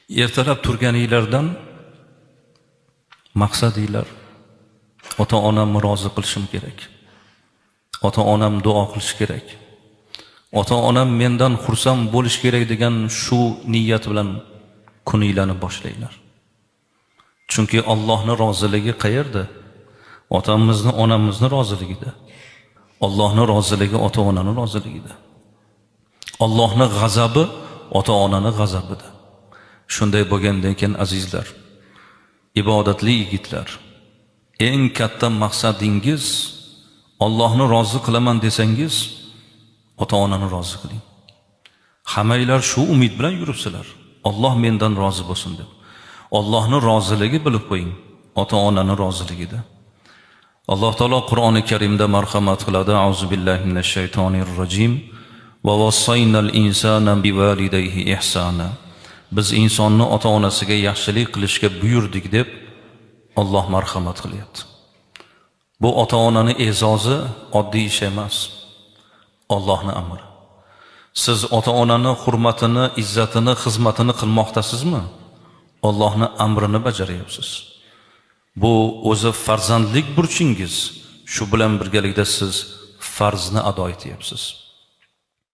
Ertalab turganinglardan maqsadinglar ota-onamni rozi qilishim kerak. Ota-onam duo qilish kerak. Ota-onam mendan xursand bo'lish kerak degan shu niyat bilan kuninglarni boshlanglar. Chunki Allohning roziligi qayerda? Otamizni, onamizni roziligida. Allohning roziligi ota-onaning roziligida. Allohning g'azabi ota-onaning g'azabida. Shunday bo'lgandan keyin azizlar, ibodatli yigitlar, eng katta maqsadingiz Allohni rozi qilaman desangiz, ota-onani rozi qiling. Hammanglar shu umid bilan yuribsizlar. Alloh mendan rozi bo'lsin deb. Allohning roziligi bilib qo'ying, ota-onani roziligida. Alloh taolo Qur'oni Karimda marhamat qiladi. Auzu billahi minash shaytonir rojim. Va vassaynal insana bivalidayhi ihsana. Biz insonni ota-onasiga yaxshilik qilishga buyurdik deb Alloh marhamat qilyapti. Bu ota-onaning e'zozi oddiy ish emas. Allohning amri. Siz ota-onani hurmatini, izzatini, xizmatini qilmoqdasizmi? Allohning amrini bajaryapsiz. Bu o'zi farzandlik burchingiz. Shu bilan birgalikda siz farzni ado etyapsiz.